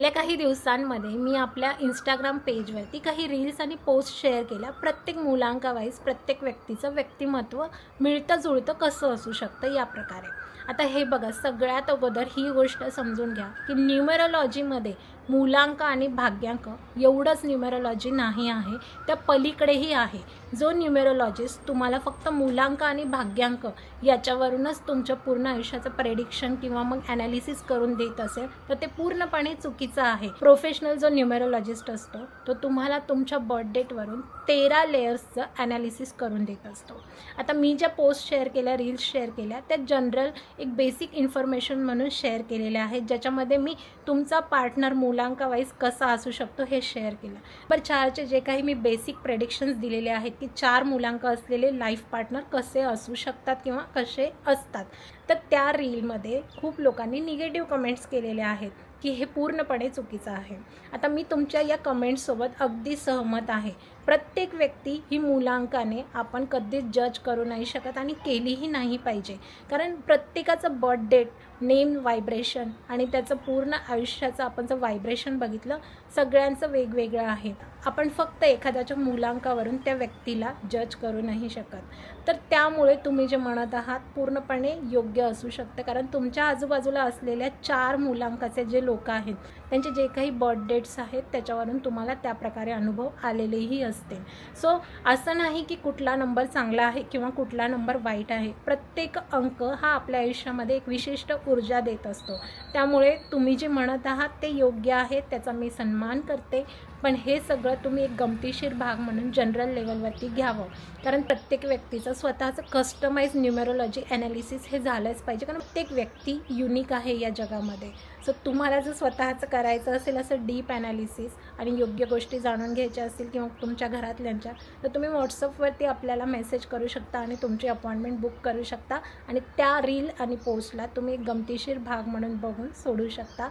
गेल्या काही दिवसांमध्ये मी आपल्या इंस्टाग्राम पेजवरती काही रील्स आणि पोस्ट शेअर केल्या. प्रत्येक मुलांकावाईज प्रत्येक व्यक्तीचं व्यक्तिमत्व मिळतं जुळतं कसं असू शकतं या प्रकारे. आता हे बघा, सगळ्यात अगोदर ही गोष्ट समजून घ्या की न्यूमरोलॉजीमध्ये मूलांक आणि भाग्यांक एवढंच न्यूमरोलॉजी नाही आहे, त्या पलीकडेही आहे. जो न्यूमरोलॉजिस्ट तुम्हाला फक्त मूलांक आणि भाग्यांक याच्यावरूनच तुमच्या पूर्ण आयुष्याचं प्रेडिक्शन किंवा मग ॲनालिसिस करून देत असेल तर ते पूर्णपणे चुकीचं आहे. प्रोफेशनल जो न्यूमरोलॉजिस्ट असतो तो तुम्हाला तुमच्या बर्थ डेटवरून 13 लेयर्सचं ॲनालिसिस करून देत असतो. आता मी ज्या पोस्ट शेअर केल्या, रील्स शेअर केल्या, त्या जनरल एक बेसिक इन्फॉर्मेशन म्हणून शेअर केलेल्या आहेत, ज्याच्यामध्ये मी तुमचा पार्टनर मूलांकावाईज कसा असू शकतो हे शेअर केलं. पर 4चे जे काही मी बेसिक प्रेडिक्शन्स दिलेले आहेत की 4 मूलांक असलेले लाईफ पार्टनर कसे असू शकतात किंवा कसे असतात, तर त्या रीलमध्ये खूप लोकांनी निगेटिव्ह कमेंट्स केलेले आहेत की हे पूर्णपणे चुकीचं आहे. आता मी तुमच्या या कमेंट्ससोबत अगदी सहमत आहे. प्रत्येक व्यक्ती ही मूलांकाने आपण कधीच जज करू नाही शकत आणि केलीही नाही पाहिजे, कारण प्रत्येकाचं बर्थ डेट, नेम, व्हायब्रेशन आणि त्याचं पूर्ण आयुष्याचं आपण जर व्हायब्रेशन बघितलं, सगळ्यांचं वेगवेगळं आहे. आपण फक्त एखाद्याच्या मूलांकावरून त्या व्यक्तीला जज करू नाही शकत. तर त्यामुळे तुम्ही जे म्हणत आहात पूर्णपणे योग्य असू शकतं, कारण तुमच्या आजूबाजूला असलेल्या 4 मूलांकाचे जे लोक आहेत त्यांचे जे काही बर्थ डेट्स आहेत त्याच्यावरून तुम्हाला त्या प्रकारे अनुभव आलेलेही असतील. सो असं नाही की कुठला नंबर चांगला आहे किंवा कुठला नंबर वाईट आहे. प्रत्येक अंक हा आपल्या आयुष्यामध्ये एक विशिष्ट ऊर्जा देत असतो. त्यामुळे तुम्ही जे म्हणत आहात ते योग्य आहे, त्याचा मी सन्मान करते. पण हे सगळं तुम्ही एक गमतीशीर भाग म्हणून जनरल लेवलवरती घ्यावं, कारण प्रत्येक व्यक्तीचं स्वतःचं कस्टमाइज न्यूमरोलॉजी ॲनालिसिस हे झालंच पाहिजे, कारण प्रत्येक व्यक्ती युनिक आहे या जगामध्ये. सो तुम्हाला जर स्वतःचं करायचं असेल असं डीप ॲनालिसिस आणि योग्य गोष्टी जाणून घ्यायच्या असतील किंवा तुमच्या घरातल्यांच्या, तर तुम्ही व्हॉट्सअपवरती आपल्याला मेसेज करू शकता आणि तुमची अपॉइंटमेंट बुक करू शकता आणि त्या रील आणि पोस्टला तुम्ही एक गमतीशीर भाग म्हणून बघून सोडू शकता.